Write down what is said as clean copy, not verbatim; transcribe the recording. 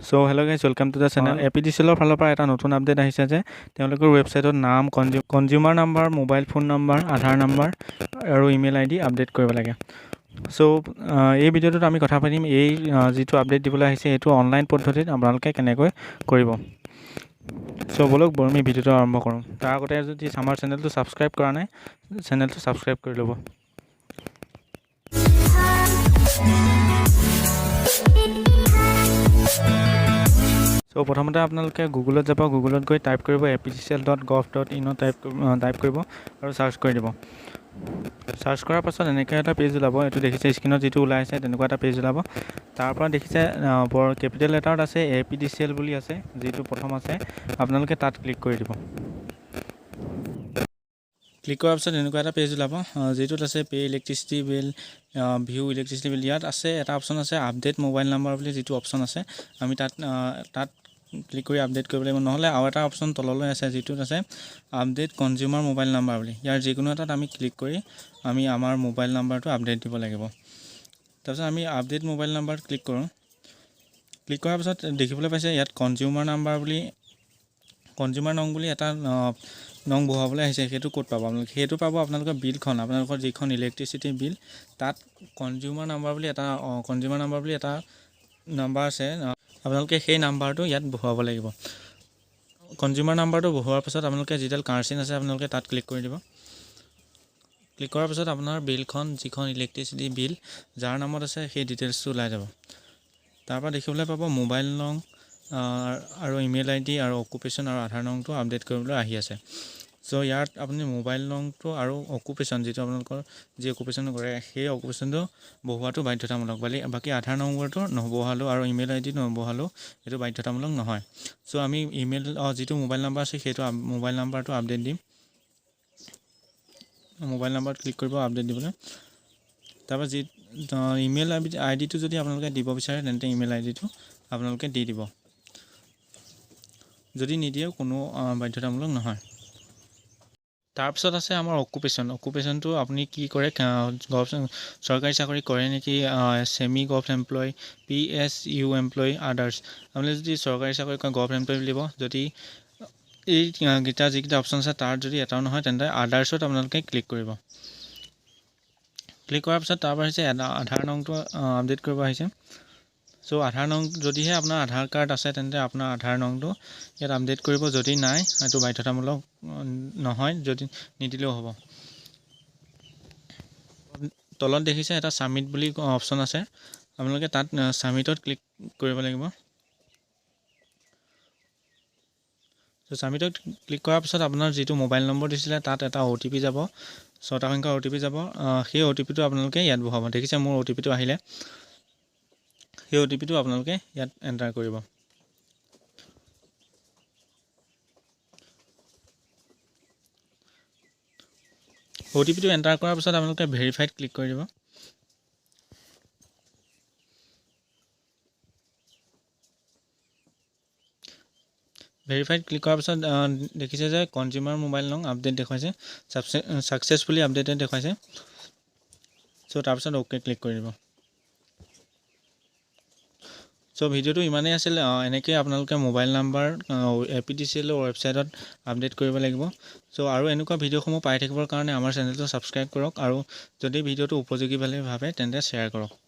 So hello' guys, welcome to the channel. APDCLৰ ফালৰ পৰা এটা নতুন আপডেট আহিছে যে তেওঁলোকৰ ৱেবছাইটত নাম, consumer number, mobile phone number, Aadhaar number আৰু ইমেইল ID আপডেট কৰিব লাগে। চ' এই ভিডিঅ'টোত আমি কথা পাতিম এই যিটো আপডেট দিবলৈ আহিছে এইটো অনলাইন পদ্ধতিত আপোনালোকে কেনেকৈ কৰিব। চ' বলক আমি ভিডিঅ'টো আৰম্ভ কৰোঁ। তাৰ আগতে যদি আমাৰ চেনেলটো ছাবস্ক্ৰাইব কৰা নাই, চেনেলটো ছাবস্ক্ৰাইব কৰি ল'ব। চ' প্ৰথমতে আপোনালোকে গুগলত যাব, গুগলত গৈ টাইপ কৰিব apdcl.gov.in টাইপ কৰিব আৰু চাৰ্চ কৰি দিব। চাৰ্চ কৰাৰ পাছত এনেকৈ এটা পেজ ওলাব। এইটো দেখিছে স্ক্ৰীনত যিটো ওলাই আছে তেনেকুৱা এটা পেজ ওলাব। তাৰ পৰা দেখিছে বৰ কেপিটেল লেটাৰত আছে APDCL বুলি আছে, যিটো প্ৰথম আছে আপোনালোকে তাত ক্লিক কৰি দিব। ক্লিক কৰাৰ পিছত এনেকুৱা এটা পেজ ওলাব, যিটোত আছে pay' electricity bill, view electricity bill. ইয়াত আছে এটা অপশ্যন আছে আপডেট মোবাইল নাম্বাৰ বুলি, যিটো অপশ্যন আছে আমি তাত ক্লিক কৰি আপডেট কৰিব লাগিব। নহ'লে আৰু এটা অপশ্যন তললৈ আছে যিটোত আছে আপডেট কনজিউমাৰ মোবাইল নাম্বাৰ বুলি। ইয়াৰ যিকোনো এটাত আমি ক্লিক কৰি আমি আমাৰ মোবাইল নাম্বাৰটো আপডেট দিব লাগিব। তাৰপিছত আমি আপডেট মোবাইল নাম্বাৰত ক্লিক কৰোঁ। ক্লিক কৰাৰ পিছত দেখিবলৈ পাইছে ইয়াত কনজিউমাৰ নং বুলি এটা নং বহুৱাবলৈ আহিছে। সেইটো ক'ত পাব আপোনালোকে? সেইটো পাব আপোনালোকৰ বিলখন, আপোনালোকৰ যিখন ইলেক্ট্ৰিচিটি বিল, তাত কনজিউমাৰ নাম্বাৰ বুলি এটা নাম্বাৰ আছে। আপোনালোকে সেই নাম্বাৰটো ইয়াত বহুৱাব লাগিব। কনজিউমাৰ নাম্বাৰটো বহুৱাৰ পাছত আপোনালোকে যিডাল কাৰ্চিন আছে আপোনালোকে তাত ক্লিক কৰি দিব। ক্লিক কৰাৰ পাছত আপোনাৰ বিলখন, যিখন ইলেক্ট্ৰিচিটি বিল যাৰ নামত আছে সেই ডিটেইলছটো ওলাই যাব। তাৰপৰা দেখিবলৈ পাব মোবাইল নং আৰু ইমেইল ID আৰু অকুপেশ্যন আৰু আধাৰ নংটো আপডেট কৰিবলৈ আহি আছে। চ' ইয়াত আপুনি মোবাইল নংটো আৰু অকুপেশ্যন, যিটো আপোনালোকৰ যি অকুপেশ্যন কৰে সেই অকুপেশ্যনটো বহুৱাটো বাধ্যতামূলক। বাকী আধাৰ নম্বৰটো নবহালেও আৰু ইমেইল ID নবহালেও সেইটো বাধ্যতামূলক নহয়। চ' আমি যিটো মোবাইল নাম্বাৰ আছে সেইটো মোবাইল নাম্বাৰটো আপডেট দিম। মোবাইল নাম্বাৰত ক্লিক কৰিব আপডেট দিবলৈ। তাৰপৰা ইমেইল ID-টো যদি আপোনালোকে দিব বিচাৰে তেন্তে ইমেইল ID-টো আপোনালোকে দি দিব। যদি নিদিয়েও কোনো বাধ্যতামূলক নহয়। তাৰপিছত আছে আমাৰ অকুপেশ্যনটো আপুনি কি কৰে, চৰকাৰী চাকৰি কৰে নেকি, semi gov employee, PSU employee, others. আপুনি যদি চৰকাৰী চাকৰি কৰে গভ এমপ্লয় বুলি দিব। যদি এইকেইটা যিকেইটা অপশ্যন আছে তাৰ যদি এটাও নহয় তেন্তে আদাৰ্ছত আপোনালোকে ক্লিক কৰিব। ক্লিক কৰাৰ পিছত তাৰপৰা আহিছে আধাৰ নংটো আপডেট কৰিব আহিছে। চ' আধাৰ নং, যদিহে আপোনাৰ আধাৰ কাৰ্ড আছে তেন্তে আপোনাৰ আধাৰ নংটো ইয়াত আপডেট কৰিব। যদি নাই এইটো বাধ্যতামূলক নহয়, যদি নিদিলেও হ'ব। তলত দেখিছে এটা ছাবমিট বুলি অপশ্যন আছে, আপোনালোকে তাত ছাবমিটত ক্লিক কৰিব লাগিব। চ' ছাবমিটত ক্লিক কৰাৰ পিছত আপোনাৰ যিটো মোবাইল নম্বৰ দিছিলে তাত এটা OTP যাব, 6টা সংখ্যাৰ OTP যাব। সেই OTP-টো আপোনালোকে ইয়াত বহাব। দেখিছে মোৰ OTP-টো আহিলে, সেই OTP-টো আপোনালোকে ইয়াত এণ্টাৰ কৰিব। OTP-টো এণ্টাৰ কৰাৰ পিছত আপোনালোকে ভেৰিফাইড ক্লিক কৰি দিব। ভেৰিফাইড ক্লিক কৰাৰ পিছত দেখিছে যে কনজিউমাৰ মোবাইল নং আপডেট দেখুৱাইছে, ছাকচেছফুলি আপডেটেড দেখুৱাইছে। চ' তাৰপিছত অ'কে ক্লিক কৰি দিব। চ' ভিডিঅ'টো ইমানেই আছিল। এনেকৈ আপোনালোকে মোবাইল নাম্বাৰ APDCL ৱেবছাইটত আপডেট কৰিব লাগিব। চ' আৰু এনেকুৱা ভিডিঅ'সমূহ পাই থাকিবৰ কাৰণে আমাৰ চেনেলটো ছাবস্ক্ৰাইব কৰক, আৰু যদি ভিডিঅ'টো উপযোগী বুলি ভাবে তেন্তে শ্বেয়াৰ কৰক।